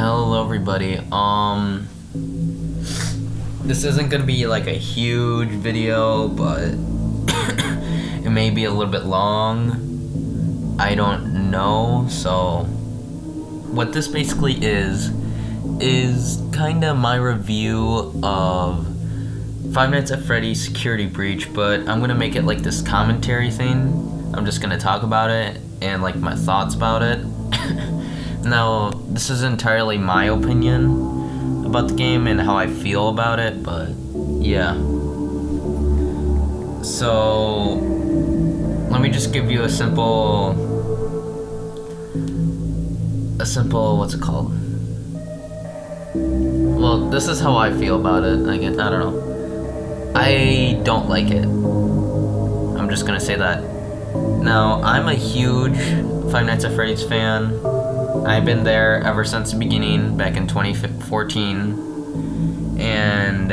Hello everybody. This isn't gonna be like a huge video, but it may be a little bit long. I don't know. So what this basically is kinda my review of Five Nights at Freddy's Security Breach, but I'm gonna make it like this commentary thing. I'm just gonna talk about it and like my thoughts about it. Now, this is entirely my opinion about the game and how I feel about it, but yeah. So, let me just give you a simple, what's it called? Well, this is how I feel about it. I don't know. I don't like it. I'm just gonna say that. Now, I'm a huge Five Nights at Freddy's fan. I've been there ever since the beginning, back in 2014, and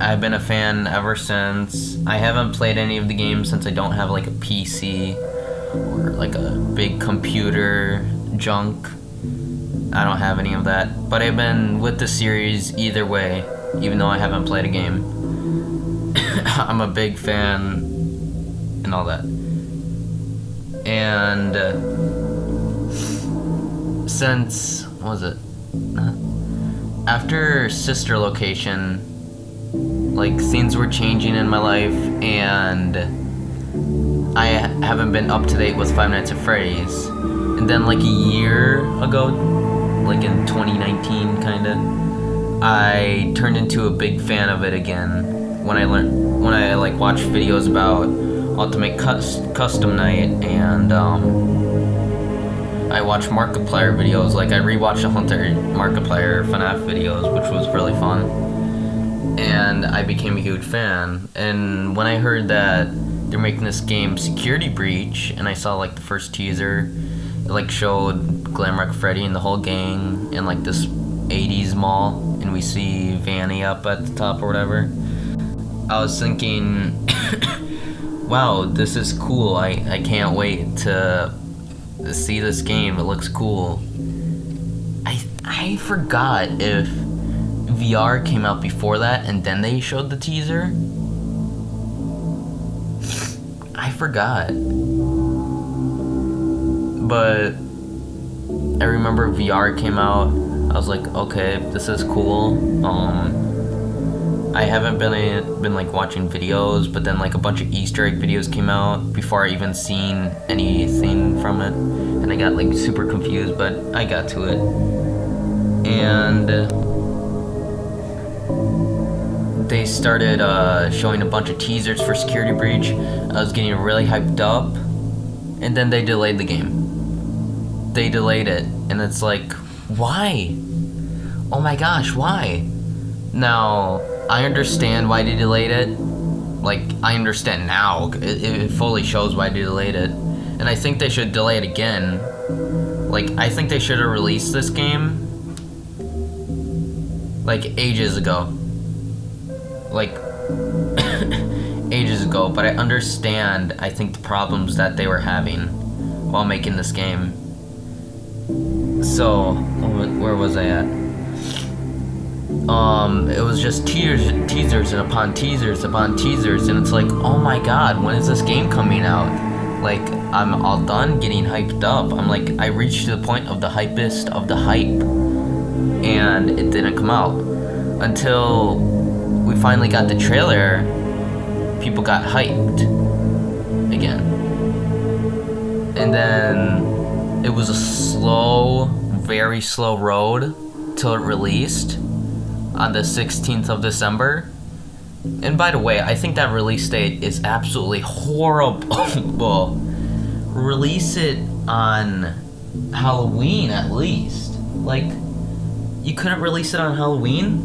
I've been a fan ever since. I haven't played any of the games since I don't have like a PC or like a big computer junk. I don't have any of that, but I've been with the series either way, even though I haven't played a game. I'm a big fan and all that. And since, what was it? After Sister Location, like things were changing in my life, and I haven't been up to date with Five Nights at Freddy's. And then like a year ago, like in 2019 kinda, I turned into a big fan of it again when I like watched videos about Ultimate Custom Night, and I watched Markiplier videos. Like I rewatched the Hunter Markiplier FNAF videos, which was really fun, and I became a huge fan. And when I heard that they're making this game Security Breach, and I saw like the first teaser, it like showed Glamrock Freddy and the whole gang in like this 80s mall, and we see Vanny up at the top or whatever, I was thinking wow, this is cool. I can't wait to see this game. It looks cool. I forgot if VR came out before that and then they showed the teaser. I forgot. But I remember VR came out. I was like, okay, this is cool. I haven't been like watching videos, but then like a bunch of Easter egg videos came out before I even seen anything from it, and I got like super confused, but I got to it. And they started showing a bunch of teasers for Security Breach. I was getting really hyped up, and then they delayed the game. They delayed it, and it's like, why? Oh my gosh, why? Now, I understand why they delayed it. Like, I understand now. It fully shows why they delayed it. And I think they should delay it again. Like, I think they should have released this game like ages ago. Like, ages ago. But I understand, I think, the problems that they were having while making this game. So, where was I at? It was just teasers and upon teasers upon teasers, and it's like, oh my god, when is this game coming out? Like, I'm all done getting hyped up. I'm like, I reached the point of the hypest of the hype, and it didn't come out. Until we finally got the trailer, people got hyped again. And then it was a slow, very slow road till it released on the 16th of December. And by the way, I think that release date is absolutely horrible. Release it on Halloween at least. Like, you couldn't release it on Halloween?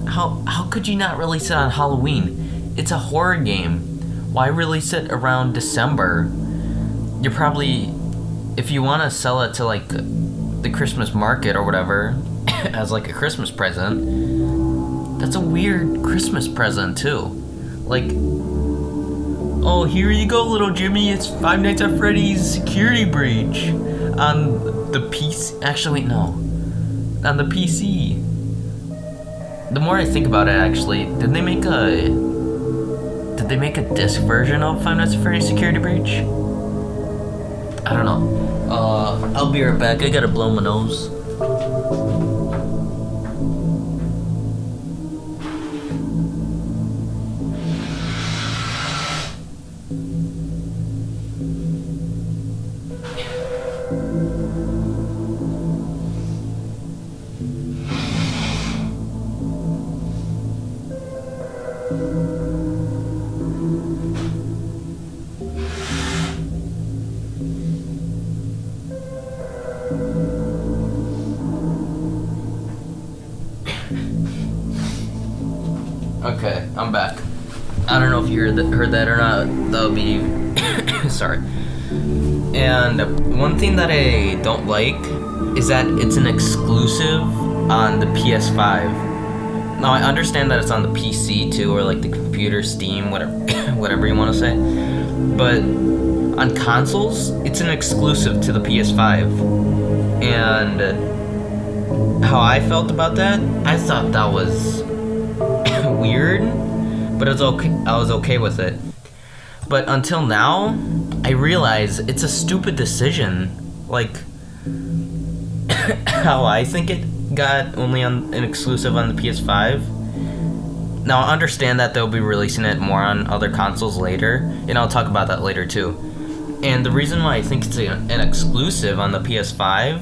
How could you not release it on Halloween? It's a horror game. Why release it around December? You're probably, if you want to sell it to like the Christmas market or whatever, as like a Christmas present, that's a weird Christmas present too. Like, oh, here you go, little Jimmy, it's Five Nights at Freddy's Security Breach. on the PC. Actually, wait, no. On the PC. The more I think about it, actually, did they make a disc version of Five Nights at Freddy's Security Breach? I don't know. I'll be right back. I gotta blow my nose. Okay, I'm back. I don't know if you heard that or not. That'll be sorry. And one thing that I don't like is that it's an exclusive on the PS5. Now I understand that it's on the PC too, or like the computer, Steam, whatever you want to say. But on consoles, it's an exclusive to the PS5. And how I felt about that, I thought that was weird, but it was okay. I was okay with it. But until now, I realize it's a stupid decision. Like how I think it got only on an exclusive on the PS5. Now I understand that they'll be releasing it more on other consoles later, and I'll talk about that later too. And the reason why I think it's an exclusive on the PS5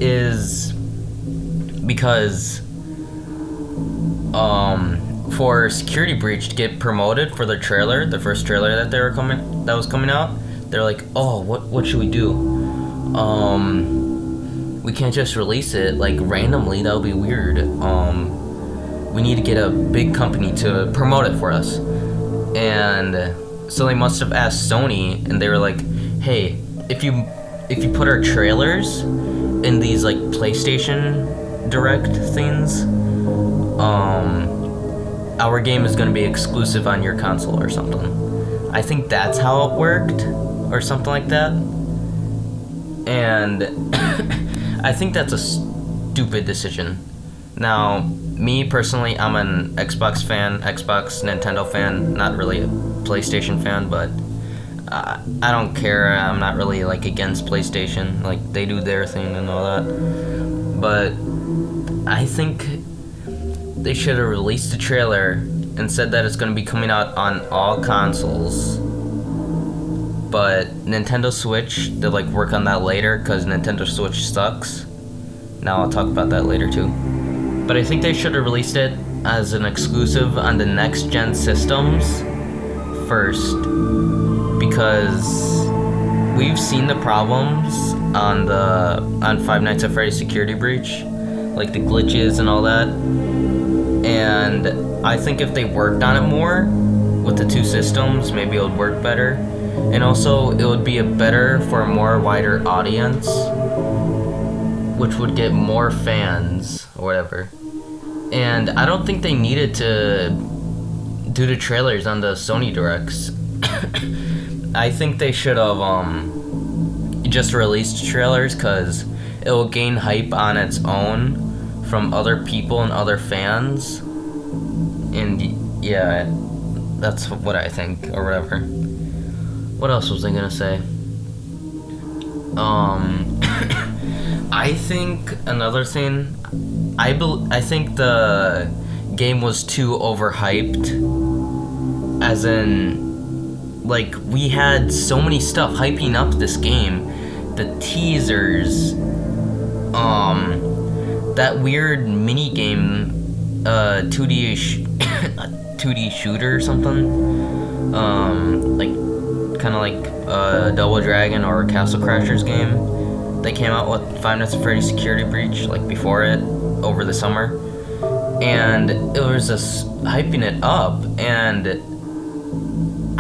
is because for Security Breach to get promoted for their trailer, the first trailer that was coming out, they're like, oh, what should we do? We can't just release it like randomly. That would be weird. We need to get a big company to promote it for us. And so they must have asked Sony, and they were like, hey, if you put our trailers in these like PlayStation Direct things, our game is going to be exclusive on your console or something. I think that's how it worked, or something like that. And I think that's a stupid decision. Now, me personally, I'm an Xbox fan, Nintendo fan, not really a PlayStation fan, but I don't care. I'm not really like against PlayStation. Like, they do their thing and all that. But I think they should have released the trailer and said that it's going to be coming out on all consoles. But Nintendo Switch, they'll like work on that later because Nintendo Switch sucks. Now I'll talk about that later too. But I think they should have released it as an exclusive on the next gen systems first, because we've seen the problems on Five Nights at Freddy's Security Breach, like the glitches and all that. And I think if they worked on it more with the two systems, maybe it would work better. And also, it would be better for a more wider audience, which would get more fans or whatever. And I don't think they needed to do the trailers on the Sony Directs. I think they should have just released trailers, because it will gain hype on its own from other people and other fans. And yeah, that's what I think, or whatever. What else was I gonna say? I think another thing, I think the game was too overhyped. As in, like, we had so many stuff hyping up this game. The teasers, that weird mini game, 2D shooter or something, like kind of like Double Dragon or Castle Crashers game. They came out with Five Nights at Freddy's Security Breach like before it, over the summer, and it was just hyping it up, and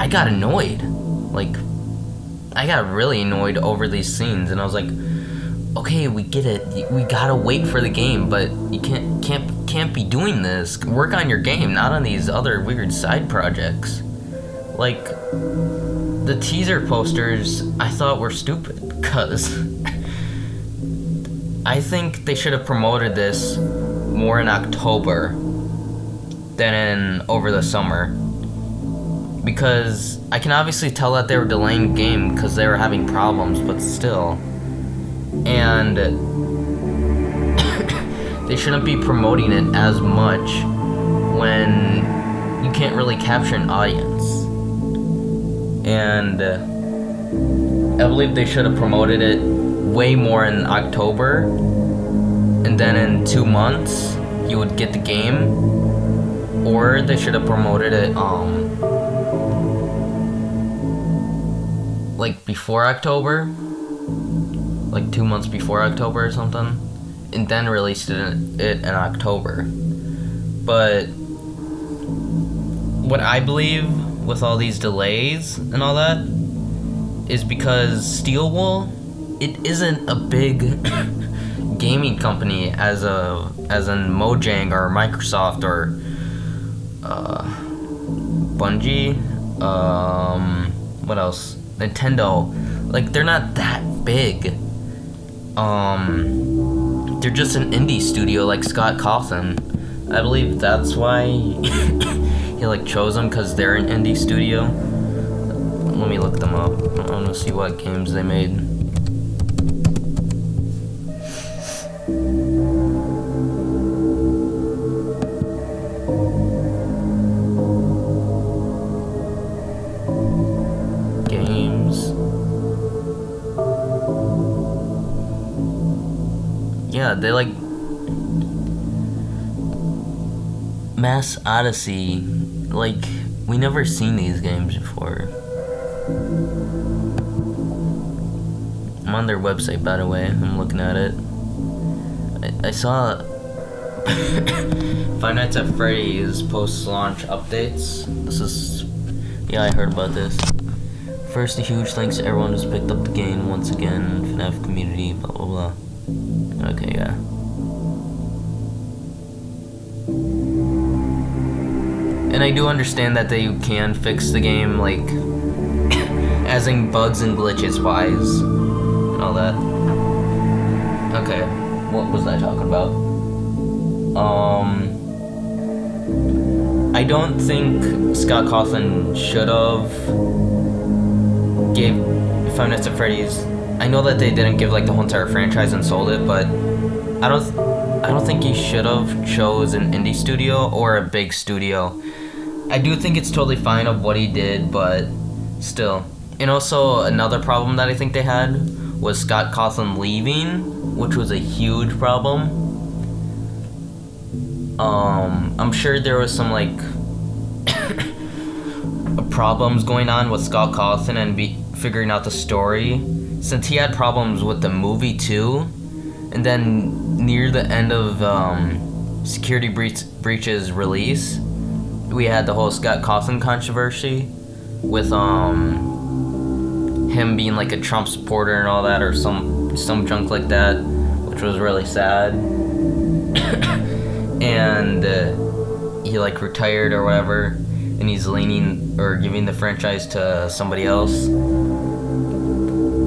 I got annoyed. Like, I got really annoyed over these scenes, and I was like, okay, we get it. We gotta wait for the game, but you can't be doing this. Work on your game, not on these other weird side projects. Like, the teaser posters I thought were stupid, because I think they should have promoted this more in October than in over the summer, because I can obviously tell that they were delaying the game because they were having problems, but still. And they shouldn't be promoting it as much when you can't really capture an audience. And I believe they should have promoted it way more in October, and then in 2 months you would get the game. Or they should have promoted it like before October, like 2 months before October or something, and then released it in October. But what I believe with all these delays and all that is because Steel Wool, it isn't a big gaming company as in Mojang or Microsoft or Bungie, what else? Nintendo. Like, they're not that big. They're just an indie studio like Scott Cawthon. I believe that's why he like chose them, because they're an indie studio. Let me look them up. I want to see what games they made. Yeah, they like Mass Odyssey. Like, we never seen these games before. I'm on their website, by the way. I'm looking at it. I saw Five Nights at Freddy's post-launch updates. Yeah, I heard about this. First, a huge thanks to everyone who's picked up the game once again. FNAF community, blah blah blah. Okay, yeah. And I do understand that they can fix the game, like, as in bugs and glitches wise, and all that. Okay, what was I talking about? I don't think Scott Cawthon should have gave Five Nights at Freddy's. I know that they didn't give like the whole entire franchise and sold it, but I don't think he should have chose an indie studio or a big studio. I do think it's totally fine of what he did, but still. And also another problem that I think they had was Scott Cawthon leaving, which was a huge problem. I'm sure there was some like problems going on with Scott Cawthon and figuring out the story, since he had problems with the movie too. And then near the end of Security Breach's release, we had the whole Scott Cawthon controversy with him being like a Trump supporter and all that, or some junk like that, which was really sad. And he like retired or whatever, and he's leaning or giving the franchise to somebody else.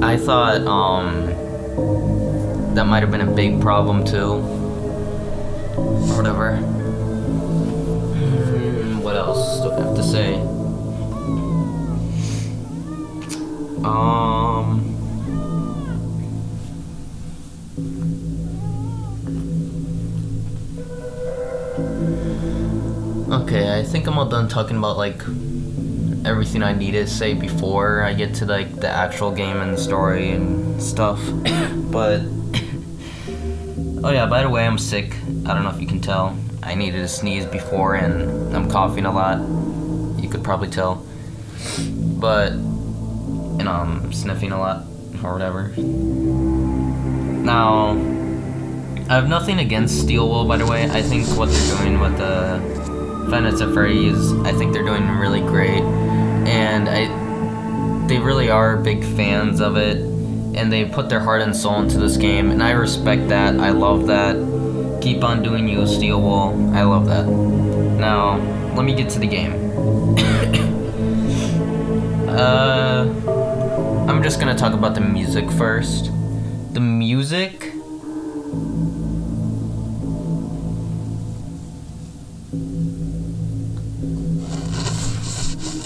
I thought that might have been a big problem too, or whatever. What else do I have to say? Okay, I think I'm all done talking about like everything I needed to say before I get to like the actual game and the story and stuff. But oh yeah, by the way, I'm sick. I don't know if you can tell. I needed to sneeze before, and I'm coughing a lot. You could probably tell. But and I'm sniffing a lot or whatever. Now, I have nothing against Steel Wool, by the way. I think what they're doing with the Five Nights at Freddy's, I think they're doing really great, and they really are big fans of it, and they put their heart and soul into this game, and I respect that. I love that. Keep on doing you, Steel Wool. I love that. Now, let me get to the game. I'm just gonna talk about the music first. The music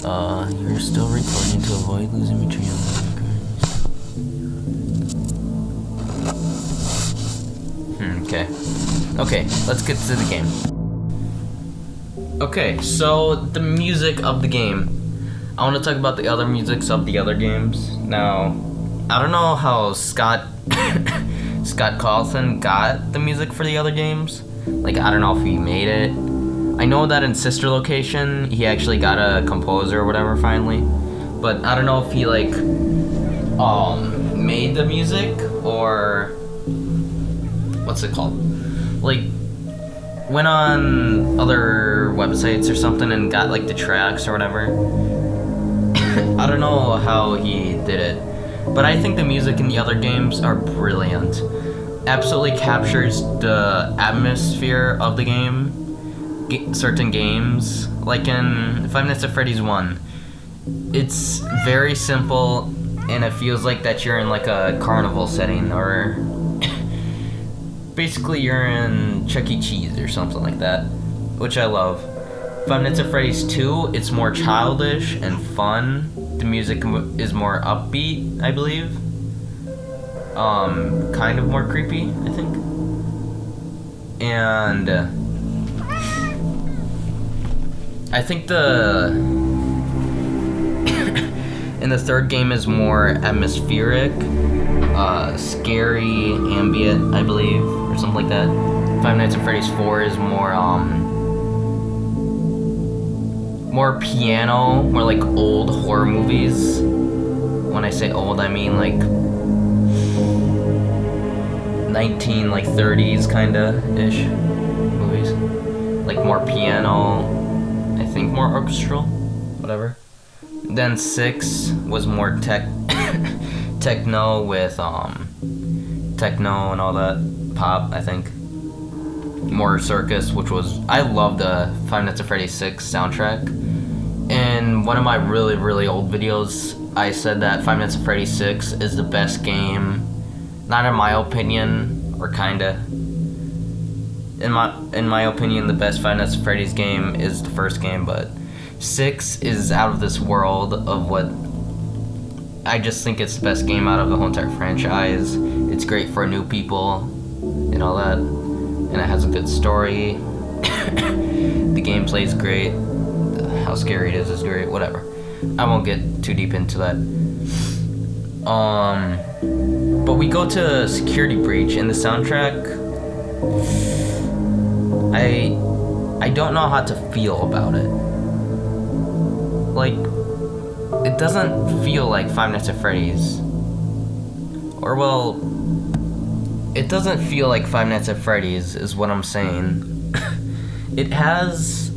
You're still recording to avoid losing material. Okay, let's get to the game. Okay, so the music of the game. I want to talk about the other musics of the other games. Now, I don't know how Scott Carlson got the music for the other games. Like, I don't know if he made it. I know that in Sister Location, he actually got a composer or whatever finally. But I don't know if he, like, made the music or... what's it called? Like, went on other websites or something and got, like, the tracks or whatever. I don't know how he did it. But I think the music in the other games are brilliant. Absolutely captures the atmosphere of the game. Certain games, like in Five Nights at Freddy's 1, it's very simple and it feels like that you're in like a carnival setting, or basically you're in Chuck E. Cheese or something like that, which I love. Five Nights at Freddy's 2, it's more childish and fun. The music is more upbeat, I believe. Kind of more creepy, I think. And I think in the third game is more atmospheric, scary, ambient, I believe, or something like that. Five Nights at Freddy's 4 is more piano, more like old horror movies. When I say old, I mean like 30s kinda ish movies. Like more piano, I think more orchestral, whatever. Then 6 was more techno with techno and all that, pop, I think. More circus, which was, I love the Five Nights at Freddy's 6 soundtrack. In one of my really, really old videos, I said that Five Nights at Freddy's 6 is the best game, not in my opinion, or kinda. In my opinion, the best Five Nights at Freddy's game is the first game, but 6 is out of this world of what... I just think it's the best game out of the whole entire franchise. It's great for new people and all that, and it has a good story. The gameplay is great. How scary it is great, whatever. I won't get too deep into that. But we go to Security Breach, and the soundtrack... I don't know how to feel about it. Like, it doesn't feel like Five Nights at Freddy's. Or, well, it doesn't feel like Five Nights at Freddy's, is what I'm saying. It has...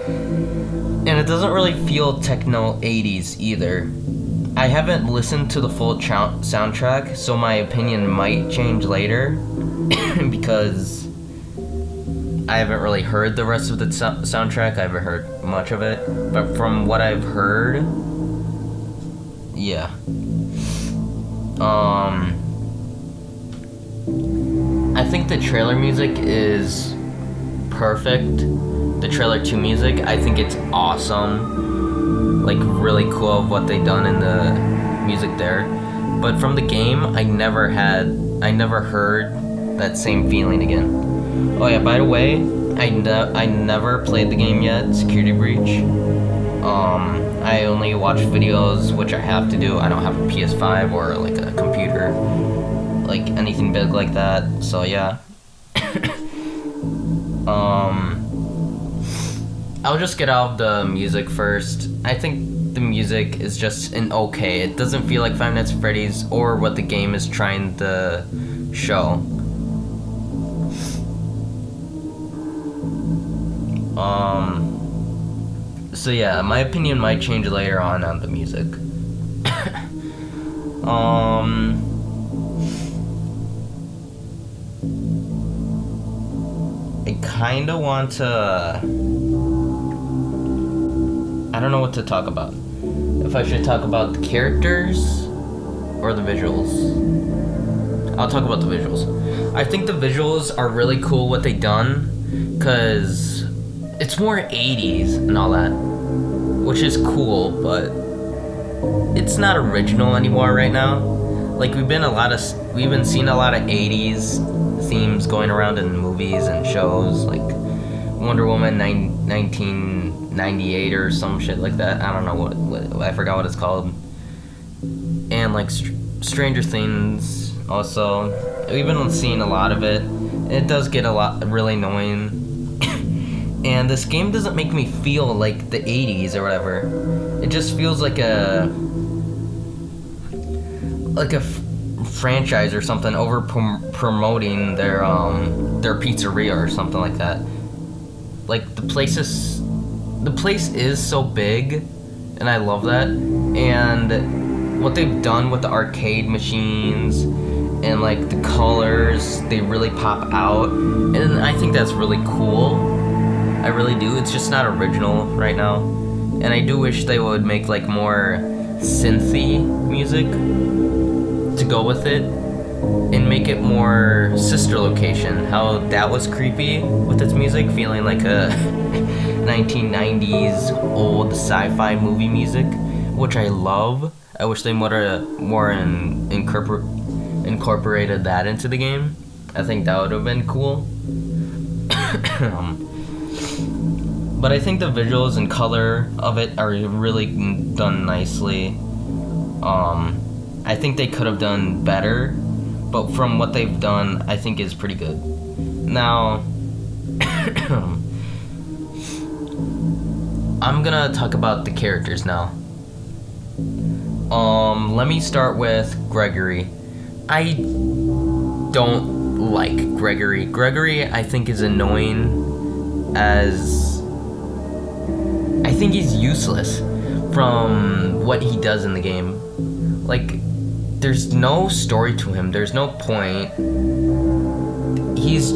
And it doesn't really feel techno 80s either. I haven't listened to the full soundtrack, so my opinion might change later. Because I haven't really heard the rest of the soundtrack. I haven't heard much of it. But from what I've heard... yeah. I think the trailer music is perfect. The trailer 2 music, I think it's awesome. Like, really cool of what they done in the music there. But from the game, I never heard that same feeling again. Oh yeah, by the way, I never played the game yet, Security Breach. I only watch videos, which I have to do. I don't have a PS5 or like a computer, like anything big like that, so yeah. I'll just get out of the music first. I think the music is just okay. It doesn't feel like Five Nights at Freddy's or what the game is trying to show. So yeah, my opinion might change later on the music. I kinda want to... I don't know what to talk about. If I should talk about the characters or the visuals. I'll talk about the visuals. I think the visuals are really cool what they done, cause it's more 80s and all that. which is cool, but it's not original anymore right now. Like we've been seeing a lot of 80s themes going around in movies and shows, like Wonder Woman 1998 or some shit like that. I don't know what I forgot what it's called. And like Stranger Things also. We've been seeing a lot of it. It does get really annoying. And this game doesn't make me feel like the 80s or whatever. It just feels like a franchise or something over promoting their pizzeria or something like that. Like the place is so big, and I love that. And what they've done with the arcade machines and like the colors, they really pop out, and I think that's really cool. I really do. It's just not original right now, and I do wish they would make like more synthy music to go with it, and make it more Sister Location. How that was creepy with its music, feeling like a 1990s old sci-fi movie music, which I love. I wish they more incorporated that into the game. I think that would have been cool. But I think the visuals and color of it are really done nicely. I think they could have done better, but from what they've done, I think is pretty good. Now, I'm gonna talk about the characters now. Let me start with Gregory. I don't like Gregory. Gregory, I think, is annoying as... I think he's useless from what he does in the game. Like, there's no story to him. There's no point. He's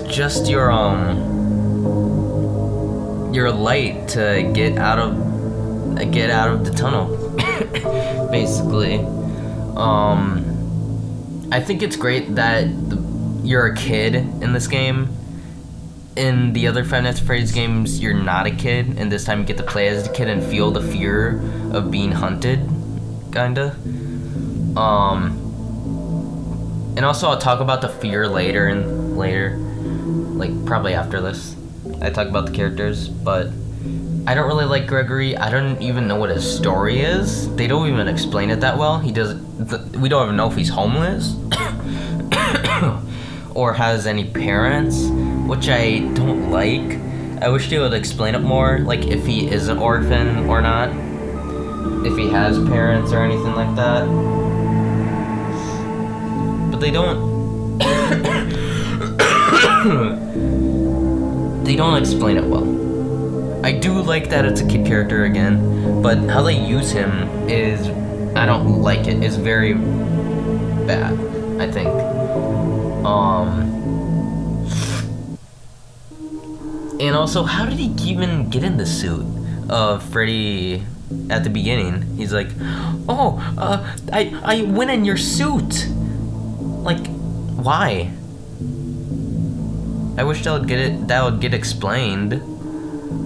just your light to get out of the tunnel, basically. I think it's great that you're a kid in this game. In the other Five Nights at Freddy's games, you're not a kid, and this time you get to play as a kid and feel the fear of being hunted, kinda. And also I'll talk about the fear later, like probably after this. I talk about the characters, but I don't really like Gregory. I don't even know what his story is. They don't even explain it that well. We don't even know if he's homeless or has any parents, which I don't like. I wish they would explain it more, like if he is an orphan or not, if he has parents or anything like that. But they don't. They don't explain it well. I do like that it's a kid character again, but how they use him is, I don't like it. It's very bad, I think. And also, how did he even get in the suit of Freddy at the beginning? He's like, I went in your suit. Like, why? I wish that would get explained.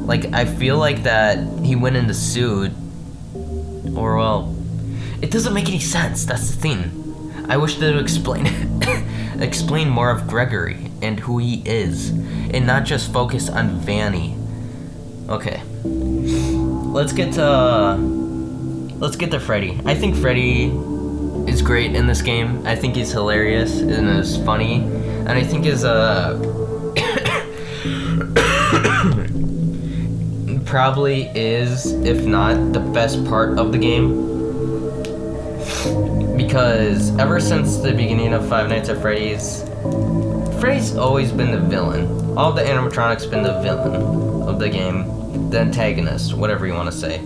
Like, I feel like that he went in the suit, or well, it doesn't make any sense. That's the thing. I wish they would explain it. Explain more of Gregory and who he is, and not just focus on Vanny. Okay, let's get to Freddy. I think Freddy is great in this game. I think he's hilarious and is funny, and I think his probably is, if not the best part of the game. Because ever since the beginning of Five Nights at Freddy's, Freddy's always been the villain. All the animatronics been the villain of the game, the antagonist, whatever you want to say.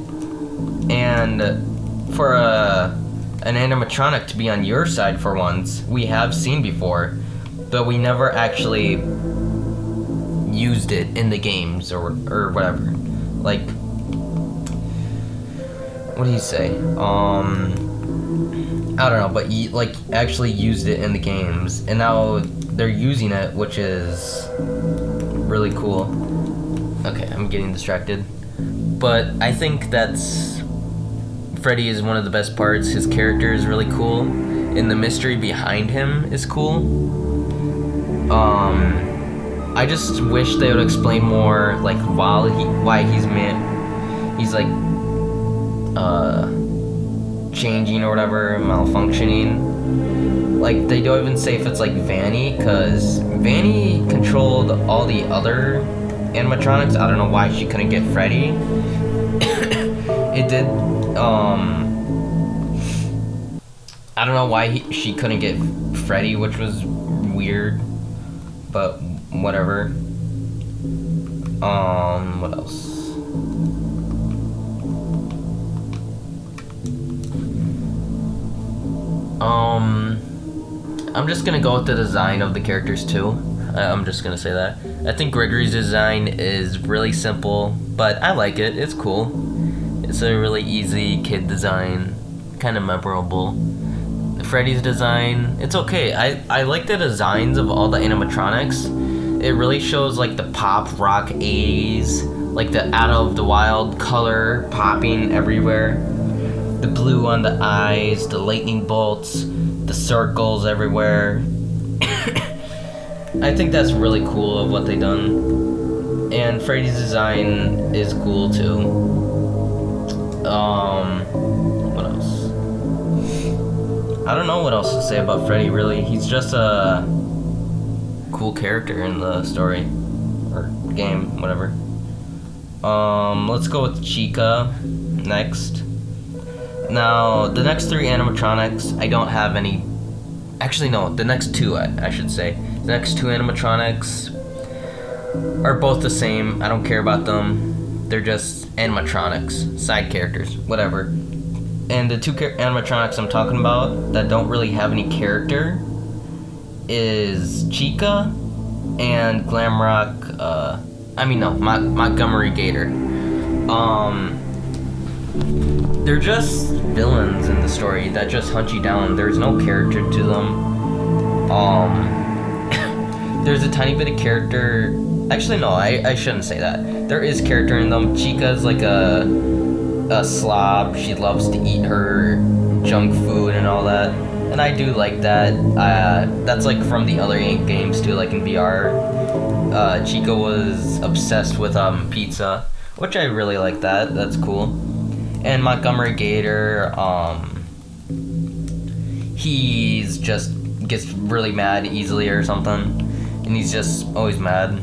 And for an animatronic to be on your side for once, we have seen before, but we never actually used it in the games or whatever. Like, what do you say? I don't know, but actually used it in the games, and now they're using it, which is really cool. Okay, I'm getting distracted. But I think that's Freddy is one of the best parts. His character is really cool, and the mystery behind him is cool. I just wish they would explain more, like why he's like changing or whatever, malfunctioning. Like they don't even say if it's like Vanny, because Vanny controlled all the other animatronics. I don't know why she couldn't get Freddy. It did. I don't know why she couldn't get Freddy, which was weird, but whatever. What else? I'm just gonna go with the design of the characters too. I'm just gonna say that. I think Gregory's design is really simple, but I like it. It's cool. It's a really easy kid design, kind of memorable. Freddy's design, it's okay. I like the designs of all the animatronics. It really shows like the pop rock 80s, like the out of the wild color popping everywhere. The blue on the eyes, the lightning bolts, the circles everywhere. I think that's really cool of what they done. And Freddy's design is cool too. What else? I don't know what else to say about Freddy, really. He's just a cool character in the story. Or game, whatever. Let's go with Chica next. Now, the next three animatronics, I don't have any... Actually, no, the next two, I should say. The next two animatronics are both the same. I don't care about them. They're just animatronics, side characters, whatever. And the two animatronics I'm talking about that don't really have any character is Chica and Glamrock, Montgomery Gator. They're just villains in the story that just hunt you down. There's no character to them. There's a tiny bit of character. Actually, no, I shouldn't say that. There is character in them. Chica's like a slob. She loves to eat her junk food and all that. And I do like that. That's like from the other games too, like in VR. Chica was obsessed with pizza, which I really like that. That's cool. And Montgomery Gator, he's just gets really mad easily or something, and he's just always mad.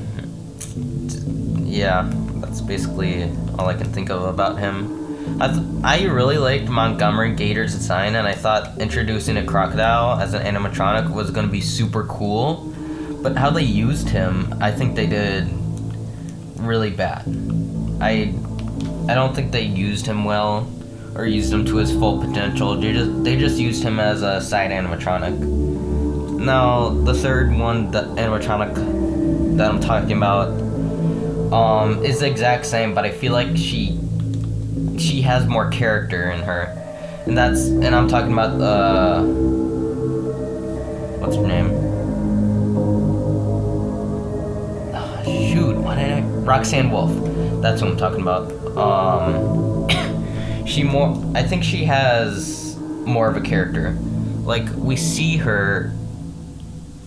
Yeah, that's basically all I can think of about him. I really liked Montgomery Gator's design, and I thought introducing a crocodile as an animatronic was going to be super cool, but how they used him, I think they did really bad. I don't think they used him well, or used him to his full potential. They just used him as a side animatronic. Now, the third one, the animatronic that I'm talking about, is the exact same, but I feel like she has more character in her, and I'm talking about what's her name? Roxanne Wolf. That's what I'm talking about. I think she has more of a character. Like, we see her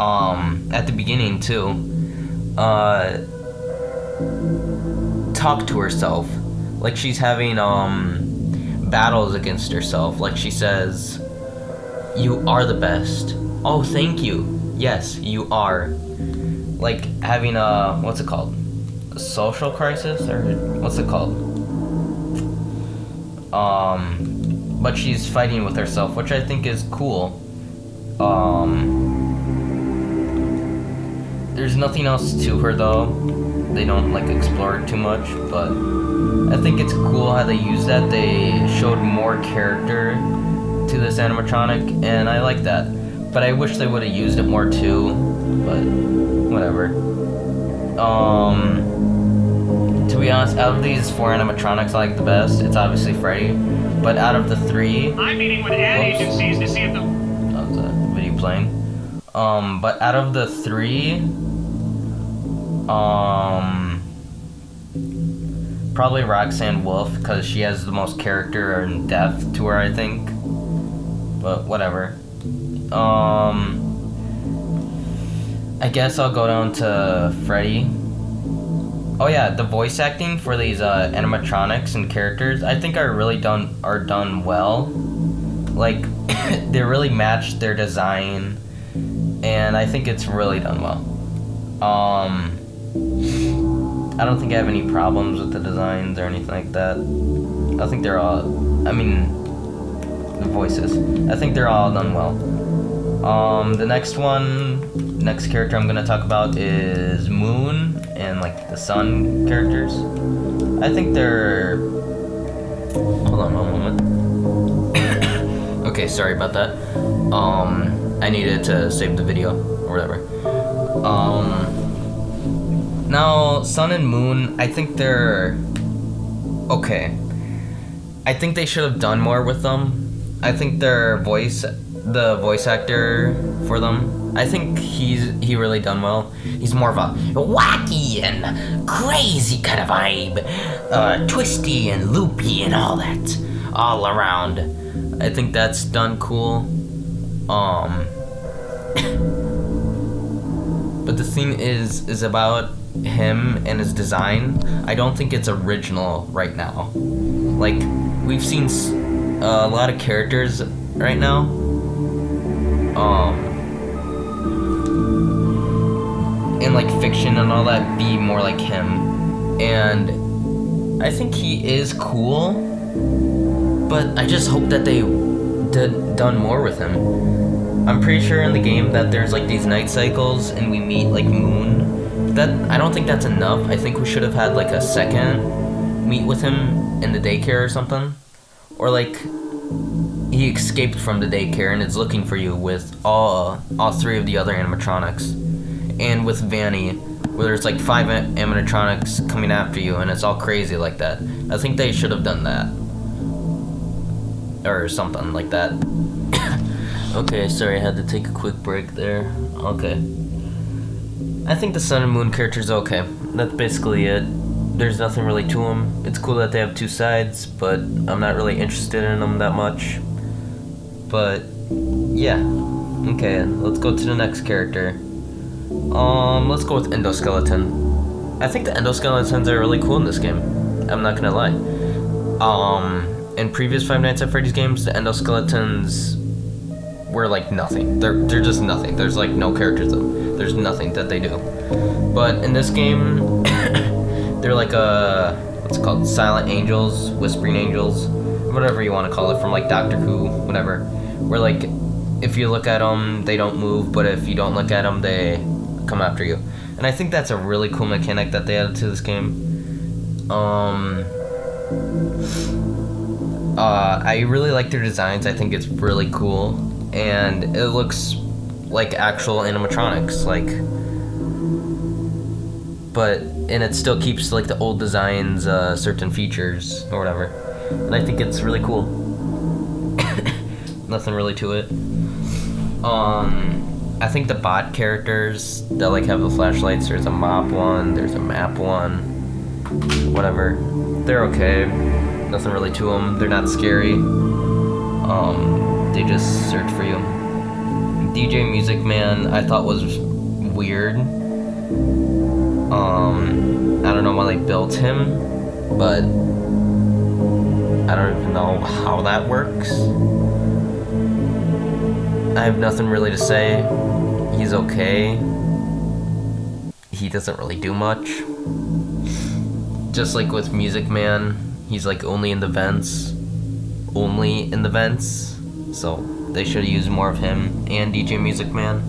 at the beginning too talk to herself, like she's having battles against herself. Like she says, "You are the best." Oh, thank you. Yes, you are. Like having a, what's it called? A social crisis, or what's it called? But she's fighting with herself, which I think is cool. There's nothing else to her though. They don't like explore it too much, but I think it's cool how they use that. They showed more character to this animatronic, and I like that. But I wish they would have used it more too, but whatever. To be honest, out of these four animatronics I like the best, it's obviously Freddy. But out of the three... I'm meeting with ad agencies to see if the... That was a video playing. But out of the three... probably Roxanne Wolf, because she has the most character and depth to her, I think. But whatever. I guess I'll go down to Freddy. Oh yeah, the voice acting for these animatronics and characters, I think are done well. Like, they really match their design, and I think it's really done well. I don't think I have any problems with the designs or anything like that. I think they're all, the voices, I think they're all done well. The next character I'm gonna talk about is Moon and like the Sun characters. I think they're, hold on one moment. Okay, sorry about that. I needed to save the video or whatever. Now, Sun and Moon, I think they're okay. I think they should have done more with them. I think the voice actor for them, I think he really done well. He's more of a wacky and crazy kind of vibe, twisty and loopy and all that, all around. I think that's done cool. But the thing is about him and his design, I don't think it's original right now. Like, we've seen a lot of characters right now, in like fiction and all that, be more like him, and I think he is cool, but I just hope that they done more with him. I'm pretty sure in the game that there's like these night cycles and we meet like Moon. That, I don't think that's enough. I think we should have had like a second meet with him in the daycare or something. Or like he escaped from the daycare and is looking for you with all three of the other animatronics. And with Vanny, where there's like 5 animatronics coming after you and it's all crazy like that. I think they should have done that. Or something like that. Okay, sorry, I had to take a quick break there. Okay. I think the Sun and Moon character's okay. That's basically it. There's nothing really to them. It's cool that they have 2 sides, but I'm not really interested in them that much. But, yeah. Okay, let's go to the next character. Let's go with Endoskeleton. I think the Endoskeletons are really cool in this game. I'm not gonna lie. In previous Five Nights at Freddy's games, the Endoskeletons were like nothing. They're just nothing. There's like no characters to them. There's nothing that they do. But in this game, they're like what's it called? Silent angels, whispering angels, whatever you want to call it, from like Doctor Who, whatever. Where like, if you look at them, they don't move, but if you don't look at them, they come after you. And I think that's a really cool mechanic that they added to this game. I really like their designs. I think it's really cool, and it looks like actual animatronics, and it still keeps like the old designs, certain features or whatever, and I think it's really cool. Nothing really to it. I think the bot characters that like have the flashlights, there's a mop one, there's a map one, whatever, they're okay. Nothing really to them. They're not scary. They just search for you. DJ Music Man, I thought was weird. I don't know why they built him, but I don't even know how that works. I have nothing really to say. He's okay. He doesn't really do much. Just like with Music Man, he's like only in the vents. So they should have used more of him and DJ Music Man.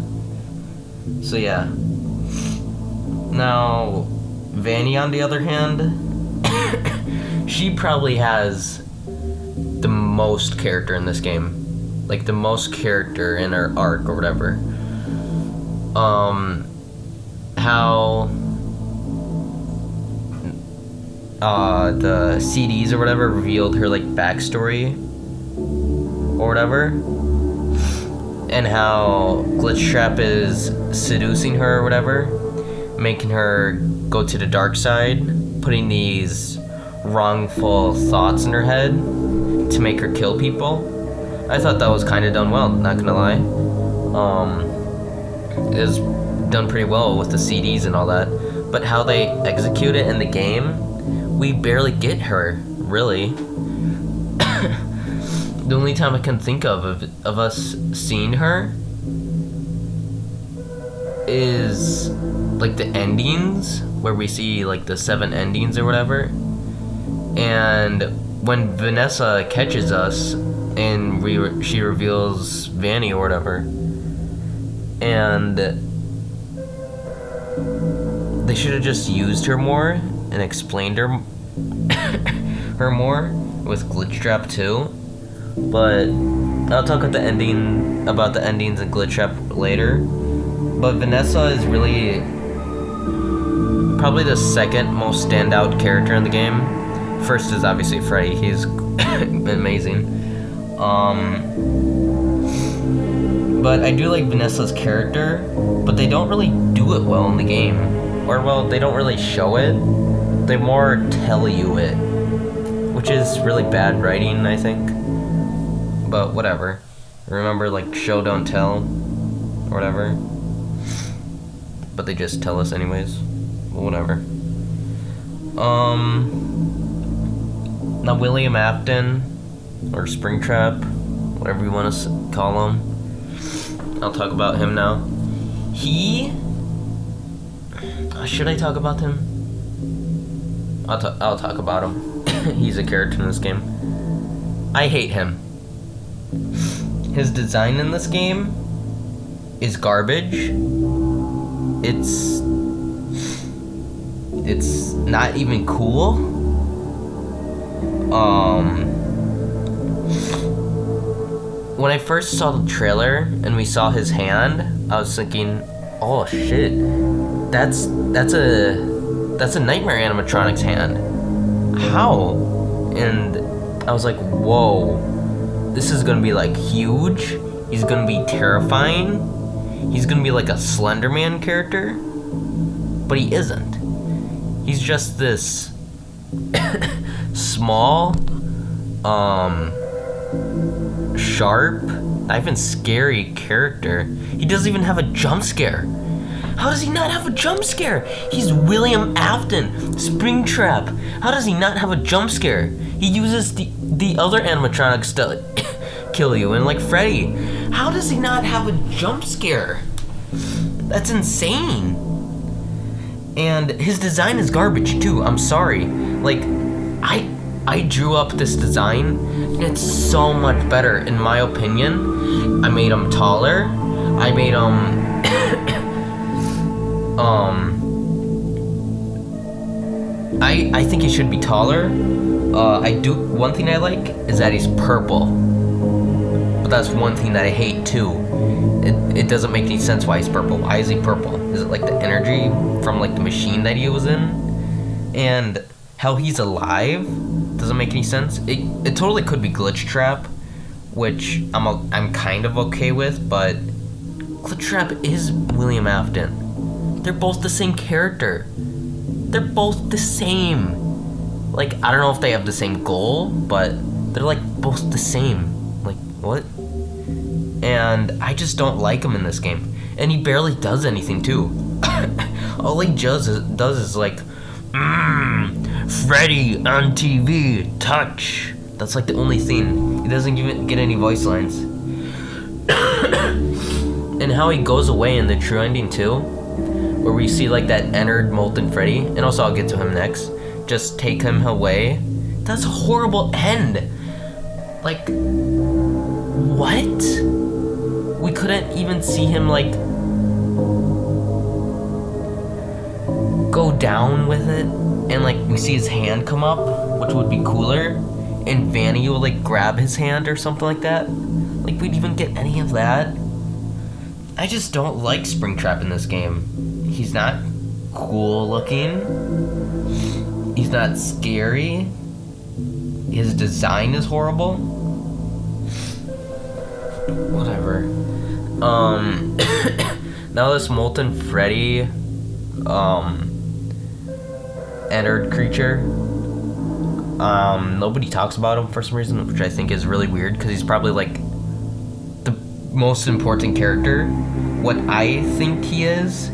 So yeah. Now, Vanny on the other hand, she probably has the most character in this game. Like the most character in her arc or whatever. How the CDs or whatever revealed her like backstory or whatever, and how Glitchtrap is seducing her or whatever, making her go to the dark side, putting these wrongful thoughts in her head to make her kill people. I thought that was kind of done well, not gonna lie. It was done pretty well with the CDs and all that. But how they execute it in the game, we barely get her, really. The only time I can think of us seeing her is like the endings, where we see like the 7 endings or whatever. And when Vanessa catches us and she reveals Vanny or whatever, and they should have just used her more and explained her more with Glitch Trap too. But I'll talk about the endings and Glitch Trap later. But Vanessa is really probably the second most standout character in the game. First is obviously Freddy. He's amazing. But I do like Vanessa's character, but they don't really do it well in the game. Or, well, they don't really show it. They more tell you it, which is really bad writing, I think. But whatever. Remember, like, show, don't tell, or whatever. But they just tell us anyways. But whatever. Now William Afton, or Springtrap, whatever you want to call him. I'll talk about him now. Should I talk about him? I'll talk about him. He's a character in this game. I hate him. His design in this game is garbage. It's not even cool. When I first saw the trailer and we saw his hand, I was thinking, oh shit, that's a Nightmare animatronics hand. How? And I was like, whoa, this is gonna be like huge. He's gonna be terrifying. He's gonna be like a Slender Man character, but he isn't. He's just this small, sharp, not even scary character. He doesn't even have a jump scare. How does he not have a jump scare? He's William Afton, Springtrap. How does he not have a jump scare? He uses the other animatronics to kill you, and like Freddy. How does he not have a jump scare? That's insane. And his design is garbage too. I'm sorry. Like, I drew up this design, and it's so much better in my opinion. I made him taller. I made him I think he should be taller. One thing I like is that he's purple. But that's one thing that I hate too. It doesn't make any sense why he's purple. Why is he purple? Is it like the energy from like the machine that he was in? And how he's alive doesn't make any sense. It totally could be Glitch Trap, which I'm kind of okay with, but Glitch Trap is William Afton. They're both the same character. They're both the same. Like, I don't know if they have the same goal, but they're like both the same. Like, what? And I just don't like him in this game. And he barely does anything too. All he does is like, Freddy on TV, touch. That's like the only thing. He doesn't even get any voice lines. And how he goes away in the true ending too, where we see like that entered molten Freddy, and also I'll get to him next, just take him away. That's a horrible end. Like, what? We couldn't even see him like go down with it, and like we see his hand come up, which would be cooler, and Vanny will like grab his hand or something like that. Like, we'd even get any of that. I just don't like Springtrap in this game. He's not cool looking. He's not scary. His design is horrible. Whatever. Now this molten Freddy entered creature, Nobody talks about him for some reason, which I think is really weird because he's probably like the most important character. What I think he is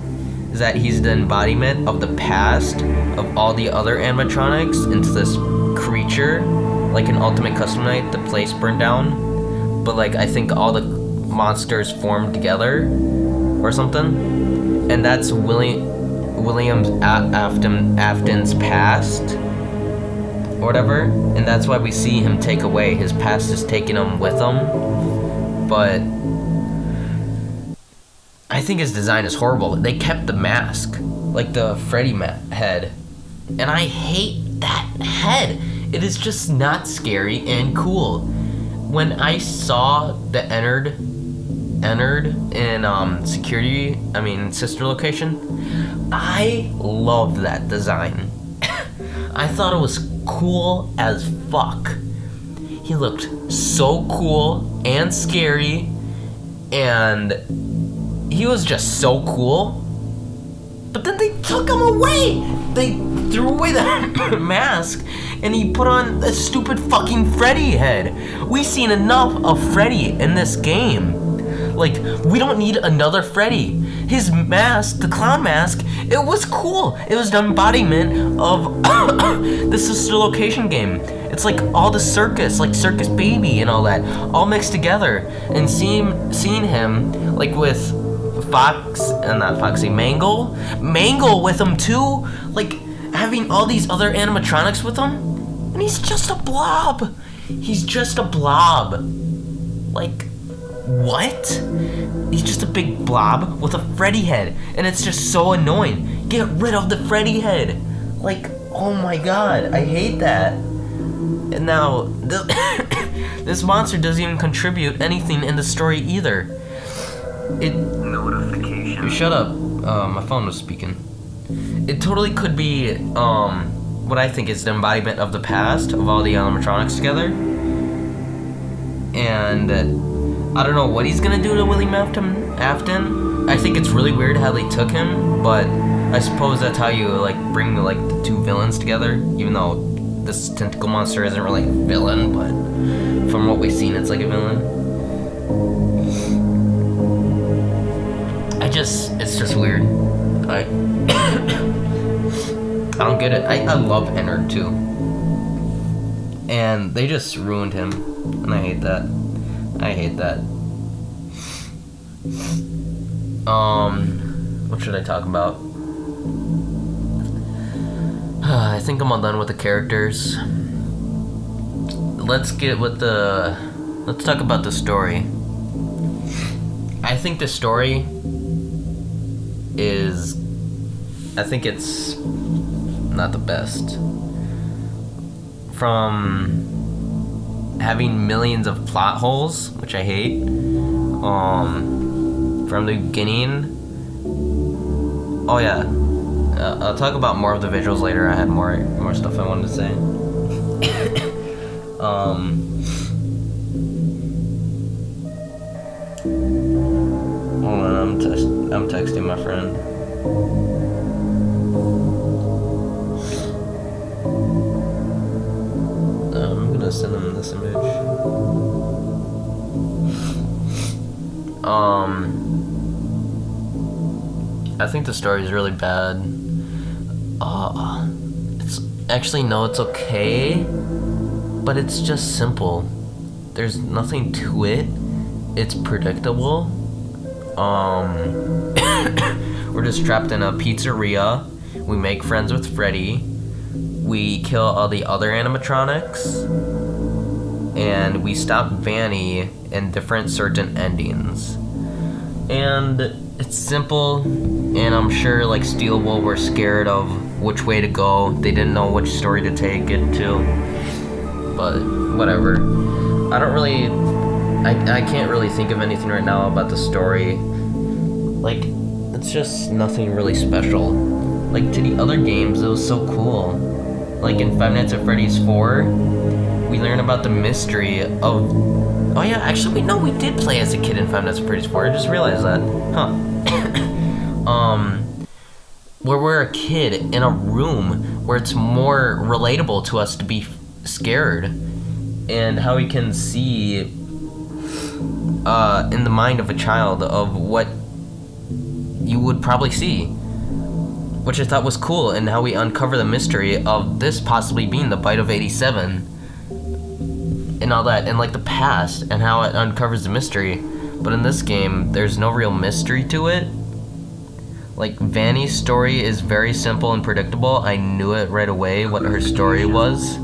that he's the embodiment of the past of all the other animatronics into this creature, like an ultimate custom night. The place burned down, but like I think all the monsters formed together or something, and that's William Afton's past or whatever, and that's why we see him take away. His past is taking him with him, but I think his design is horrible. They kept the mask, like the Freddy head, and I hate that head. It is just not scary and cool. When I saw the Ennard in sister location, I loved that design. I thought it was cool as fuck. He looked so cool and scary, and he was just so cool. But then they took him away. They threw away the mask, and he put on a stupid fucking Freddy head. We've seen enough of Freddy in this game. Like, we don't need another Freddy. His mask, the clown mask, it was cool. It was the embodiment of the sister location game. It's like all the circus, like Circus Baby and all that, all mixed together. And seeing him, like with Mangle with him too, like having all these other animatronics with him, and he's just a blob. He's just a blob. Like, what? He's just a big blob with a Freddy head, and it's just so annoying. Get rid of the Freddy head. Like, oh my god, I hate that. And now, this monster doesn't even contribute anything in the story either. Notification. Shut up. My phone was speaking. It totally could be, what I think is the embodiment of the past of all the animatronics together. And I don't know what he's gonna do to William Afton. I think it's really weird how they took him, but I suppose that's how you like bring like the two villains together. Even though this tentacle monster isn't really a villain, but from what we've seen, it's like a villain. It's just weird. I don't get it. I love Ennard too, and they just ruined him, and I hate that. What should I talk about? I think I'm all done with the characters. Let's talk about the story. I think the story it's not the best. From having millions of plot holes, which I hate, from the beginning. Oh yeah, I'll talk about more of the visuals later. I had more stuff I wanted to say. Hold on, I'm texting my friend. I'm gonna send him this image. I think the story is really bad. It's okay, but it's just simple. There's nothing to it. It's predictable. We're just trapped in a pizzeria. We make friends with Freddy. We kill all the other animatronics. And we stop Vanny in different certain endings. And it's simple, and I'm sure like Steel Wool were scared of which way to go. They didn't know which story to take it to. But whatever. I can't really think of anything right now about the story. Like, it's just nothing really special. Like, to the other games, it was so cool. Like in Five Nights at Freddy's 4, we learn about the mystery of... Oh yeah, actually, we did play as a kid in Five Nights at Freddy's 4. I just realized that. Where we're a kid in a room where it's more relatable to us to be scared, and how he can see in the mind of a child of what you would probably see, which I thought was cool, and how we uncover the mystery of this possibly being the bite of 87 and all that, and like the past, and how it uncovers the mystery. But in this game, there's no real mystery to it. Like, Vanny's story is very simple and predictable. I knew it right away what her story was.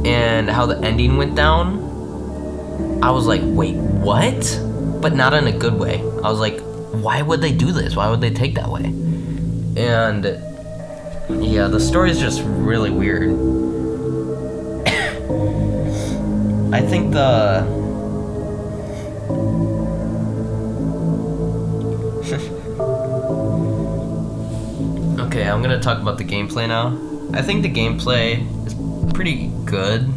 And how the ending went down, I was like, wait, what? But not in a good way. I was like, why would they do this? Why would they take that way? And yeah, the story is just really weird. I think okay, I'm gonna talk about the gameplay now. I think the gameplay is pretty good.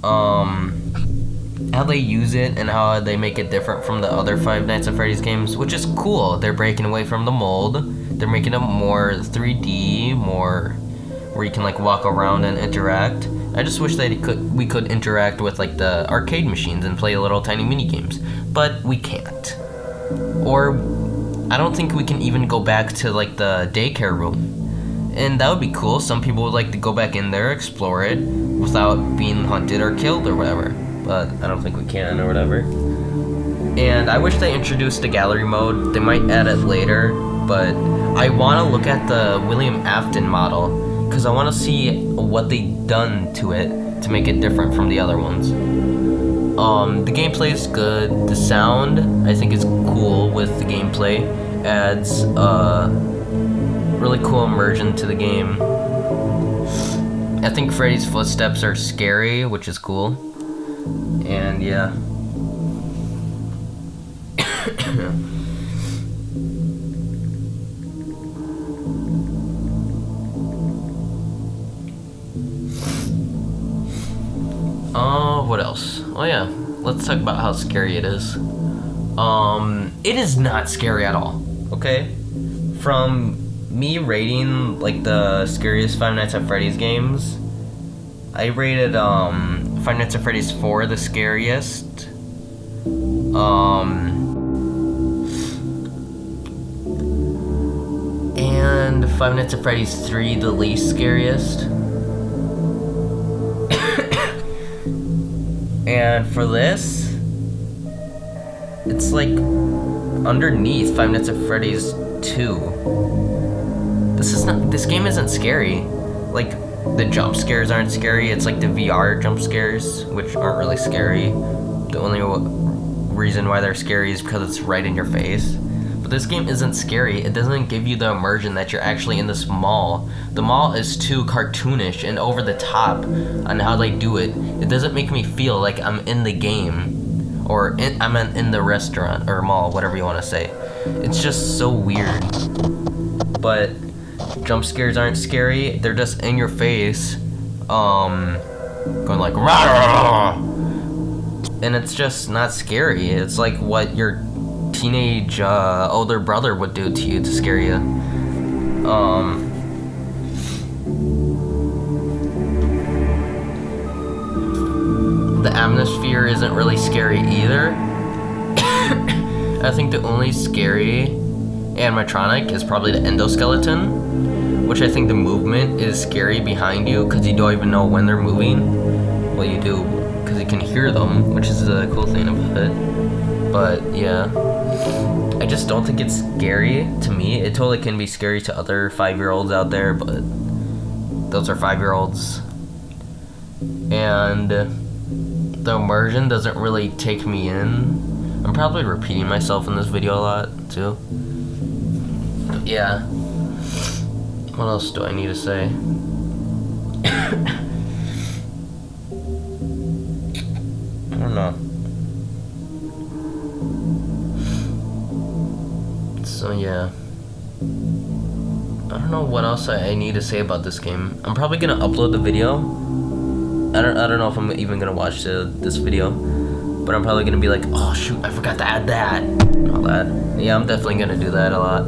How they use it and how they make it different from the other Five Nights at Freddy's games, which is cool. They're breaking away from the mold. They're making it more 3D, more where you can like walk around and interact. I just wish we could interact with like the arcade machines and play little tiny mini games, but we can't. Or I don't think we can even go back to like the daycare room, and that would be cool. Some people would like to go back in there, explore it without being hunted or killed or whatever, but I don't think we can or whatever. And I wish they introduced the gallery mode. They might add it later, but I want to look at the William Afton model because I want to see what they've done to it to make it different from the other ones. The gameplay is good. The sound, I think, is cool with the gameplay. Adds really cool immersion to the game. I think Freddy's footsteps are scary, which is cool. And yeah. What else? Oh yeah, let's talk about how scary it is. It is not scary at all, okay? From me rating, like, the scariest Five Nights at Freddy's games, I rated, Five Nights at Freddy's 4 the scariest. And Five Nights at Freddy's 3 the least scariest. And for this, it's like underneath Five Nights at Freddy's 2. This game isn't scary. Like, the jump scares aren't scary. It's like the VR jump scares, which aren't really scary. The only reason why they're scary is because it's right in your face. But this game isn't scary. It doesn't give you the immersion that you're actually in this mall. The mall is too cartoonish and over the top on how they do it. It doesn't make me feel like I'm in the game, or I'm in the restaurant or mall, whatever you want to say. It's just so weird. But jump scares aren't scary. They're just in your face, going like rah! And it's just not scary. It's like what your teenage older brother would do to you to scare you. The atmosphere isn't really scary either. I think the only scary animatronic is probably the endoskeleton, which I think the movement is scary behind you because you don't even know when they're moving. Well, you do because you can hear them, which is the cool thing about it. But yeah, I just don't think it's scary to me. It totally can be scary to other 5-year-olds out there, but those are 5-year-olds. And the immersion doesn't really take me in. I'm probably repeating myself in this video a lot too. But yeah. What else do I need to say? I don't know. So yeah. I don't know what else I need to say about this game. I'm probably gonna upload the video. I don't know if I'm even gonna watch this video, but I'm probably gonna be like, oh shoot, I forgot to add that, all that. Yeah, I'm definitely gonna do that a lot.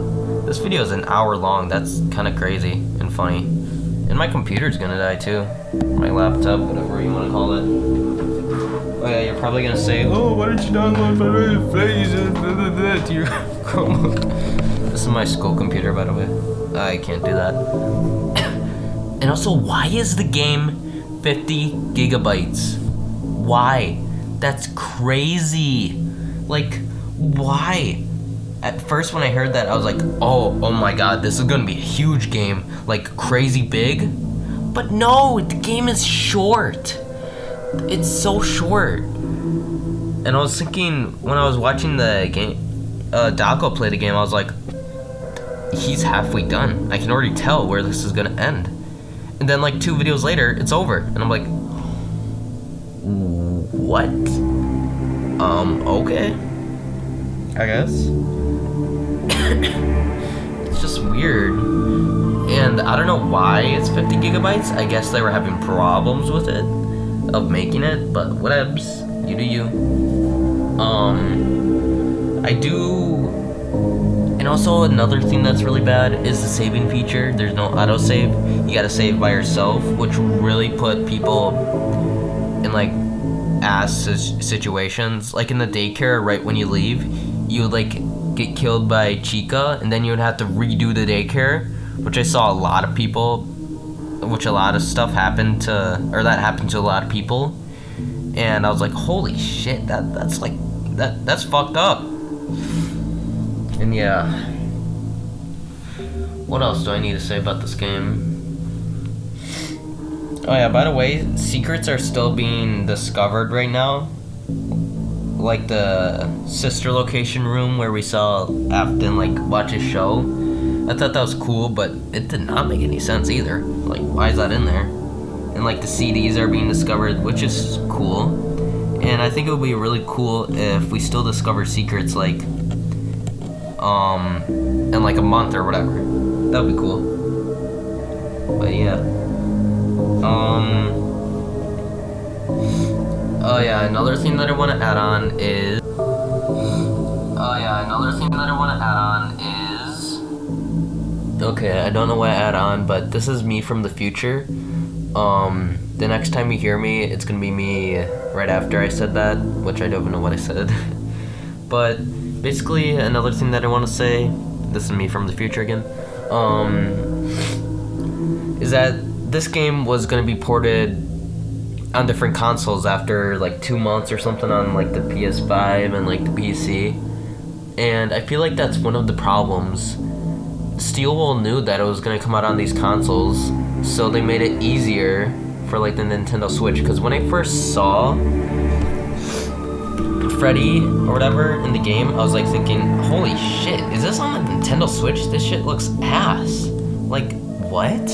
This video is an hour long. That's kind of crazy and funny. And my computer's gonna die too. My laptop, whatever you wanna call it. Oh yeah, you're probably gonna say, oh, why don't you download Freddy's to your Chromebook? This is my school computer, by the way. I can't do that. And also, why is the game 50 gigabytes? Why? That's crazy. Like, why? At first when I heard that, I was like, oh my god, this is gonna be a huge game, like crazy big. But no, the game is short. It's so short. And I was thinking, when I was watching the game, Daco play the game, I was like, he's halfway done. I can already tell where this is gonna end. And then like 2 videos later, it's over. And I'm like, what? Okay. I guess. It's just weird. And I don't know why it's 50 gigabytes. I guess they were having problems with it, of making it, but whatevs. You do you. I do. And also another thing that's really bad is the saving feature. There's no autosave. You gotta save by yourself, which really put people in like ass situations. Like in the daycare, right when you leave, you would like get killed by Chica, and then you would have to redo the daycare, which I saw a lot of people, which a lot of stuff happened to, or that happened to a lot of people. And I was like, holy shit, that's like, that's fucked up. And yeah. What else do I need to say about this game? Oh yeah, by the way, secrets are still being discovered right now. Like the sister location room where we saw Afton like watch his show. I thought that was cool, but it did not make any sense either. Like, why is that in there? And like the CDs are being discovered, which is cool. And I think it would be really cool if we still discover secrets like in like a month or whatever. That would be cool. But yeah. Oh yeah, another thing that I want to add on is okay, I don't know what I add on, but this is me from the future. The next time you hear me, it's gonna be me right after I said that, which I don't even know what I said. But basically, another thing that I want to say, this is me from the future again, is that this game was gonna be ported on different consoles after like 2 months or something on like the PS5 and like the PC. And I feel like that's one of the problems. Steelwool knew that it was gonna come out on these consoles, so they made it easier for like the Nintendo Switch. Because when I first saw Freddy or whatever in the game, I was like thinking, holy shit, is this on the Nintendo Switch? This shit looks ass. Like, what?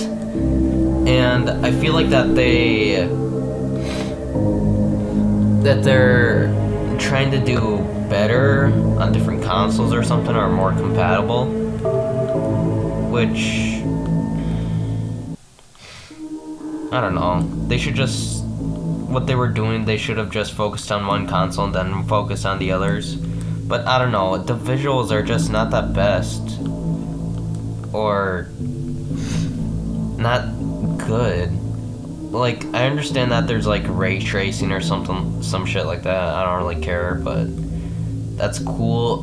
And I feel like that they're trying to do better on different consoles or something, or more compatible, which I don't know. They should just, what they were doing, they should have just focused on one console and then focused on the others. But I don't know, the visuals are just not that best, or not good. Like, I understand that there's like ray tracing or something, some shit like that. I don't really care, but that's cool.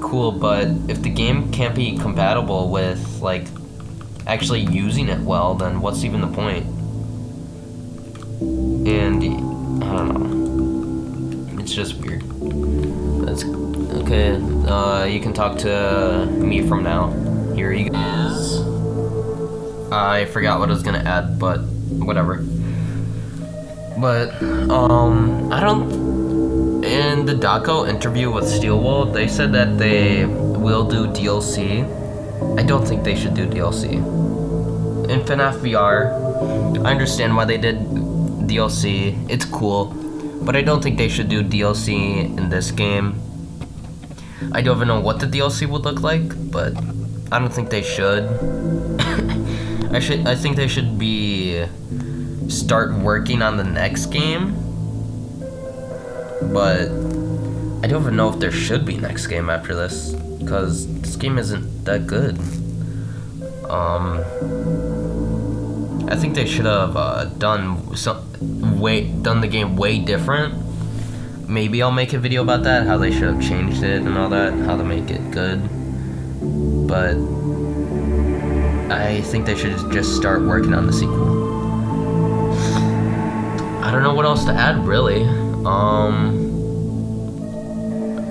Cool, but if the game can't be compatible with like actually using it well, then what's even the point? And I don't know. It's just weird. That's okay. You can talk to me from now. Here you go. I forgot what I was gonna add, but whatever. But I don't. In the Daco interview with Steelwool, they said that they will do DLC. I don't think they should do DLC. In FNAF VR, I understand why they did DLC. It's cool, but I don't think they should do DLC in this game. I don't even know what the DLC would look like, but I don't think they should. I think they should start working on the next game. But I don't even know if there should be next game after this, because this game isn't that good. I think they should have done the game way different. Maybe I'll make a video about that, how they should have changed it and all that, how to make it good. But I think they should just start working on the sequel. I don't know what else to add, really.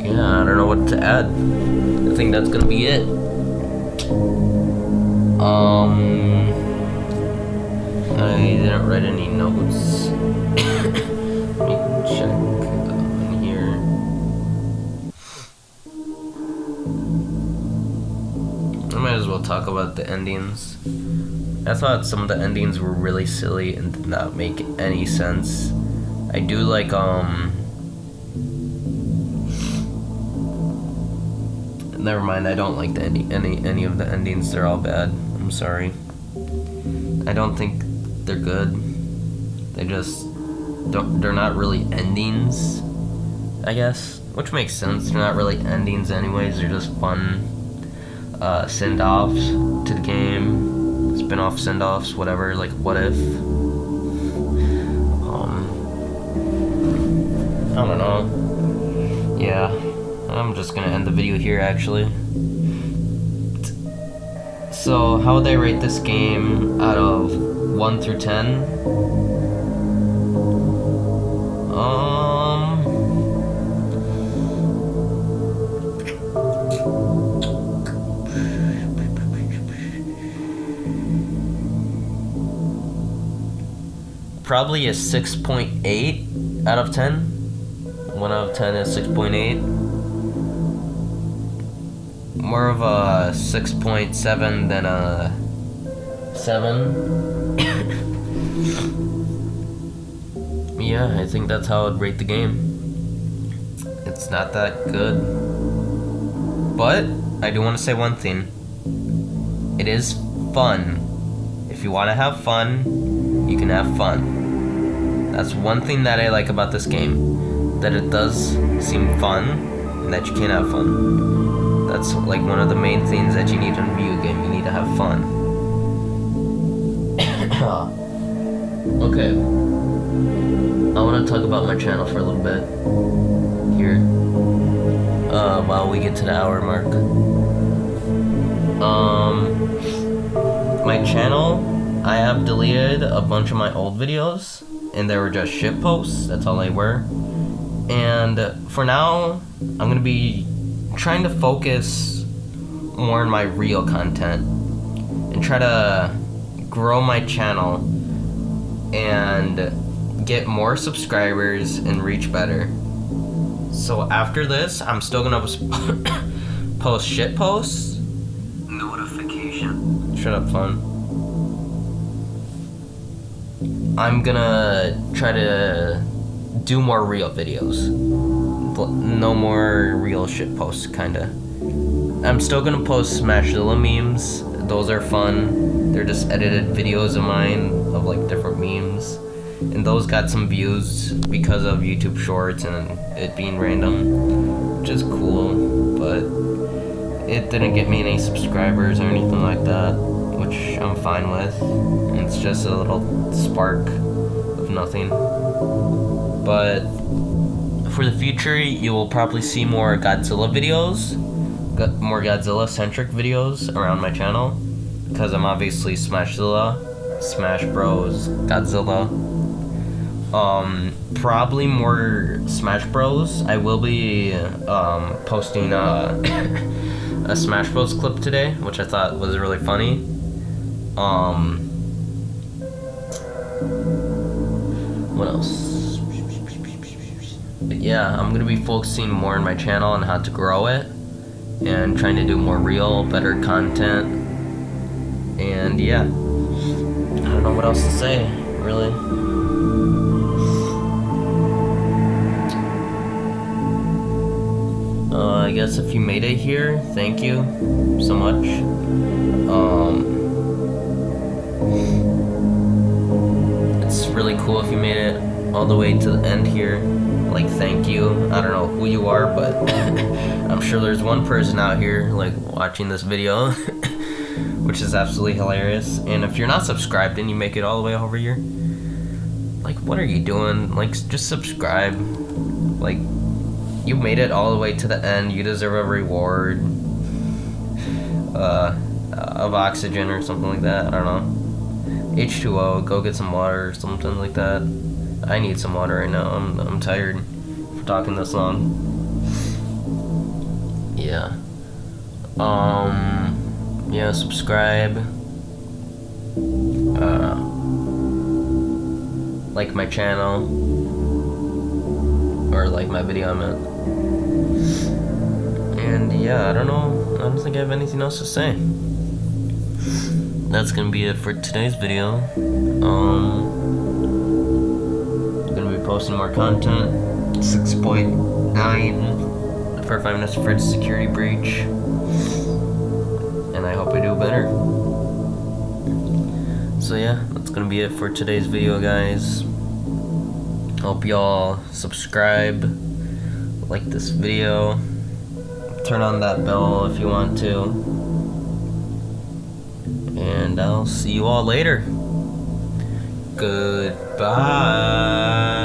Yeah, I don't know what to add. I think that's gonna be it. I didn't write any notes. Let me check in here. I might as well talk about the endings. I thought some of the endings were really silly and did not make any sense. I do like never mind, I don't like any of the endings. They're all bad. I'm sorry. I don't think they're good. They just they're not really endings, I guess. Which makes sense. They're not really endings anyways. They're just fun send-offs to the game. Spin-off send-offs, whatever, like what if. I don't know. Yeah. I'm just gonna end the video here, actually. So, how would I rate this game out of 1 through 10? Probably a 6.8 out of 10. 1 out of 10 is 6.8. More of a 6.7 than a 7. Yeah, I think that's how I'd rate the game. It's not that good. But I do want to say one thing. It is fun. If you want to have fun, you can have fun. That's one thing that I like about this game. That it does seem fun, and that you can have fun. That's like one of the main things that you need in a video game. You need to have fun. Okay. I want to talk about my channel for a little bit here. While we get to the hour mark. My channel, I have deleted a bunch of my old videos, and they were just shit posts. That's all they were. And for now, I'm gonna be trying to focus more on my real content and try to grow my channel and get more subscribers and reach better. So after this, I'm still gonna post shit posts. Notification. Shut up, phone. I'm gonna try to do more real videos. No more real shit posts, kinda. I'm still gonna post Smashzilla memes. Those are fun. They're just edited videos of mine of like different memes. And those got some views because of YouTube Shorts and it being random, which is cool, but it didn't get me any subscribers or anything like that, which I'm fine with. It's just a little spark of nothing. But for the future, you will probably see more Godzilla videos, more Godzilla-centric videos around my channel, because I'm obviously Smashzilla, Smash Bros, Godzilla. Probably more Smash Bros. I will be posting a Smash Bros clip today, which I thought was really funny. What else? But yeah, I'm gonna be focusing more on my channel and how to grow it, and trying to do more real, better content. And yeah, I don't know what else to say, really. I guess if you made it here, thank you so much. It's really cool if you made it all the way to the end here. Like, thank you. I don't know who you are, but I'm sure there's one person out here like watching this video. which is absolutely hilarious. And if you're not subscribed and you make it all the way over here, like, what are you doing? Like, just subscribe. Like, you made it all the way to the end. You deserve a reward of oxygen or something like that. I don't know. H2O, go get some water or something like that. I need some water right now. I'm tired for talking this long. Yeah. Yeah, subscribe. Like my channel. Or like my video, I meant. And yeah, I don't know. I don't think I have anything else to say. That's gonna be it for today's video. Gonna be posting more content. 6.9 for 5 Nights at Freddy's Security Breach. And I hope I do better. So yeah, that's gonna be it for today's video, guys. Hope y'all subscribe, like this video, turn on that bell if you want to, and I'll see you all later. Goodbye.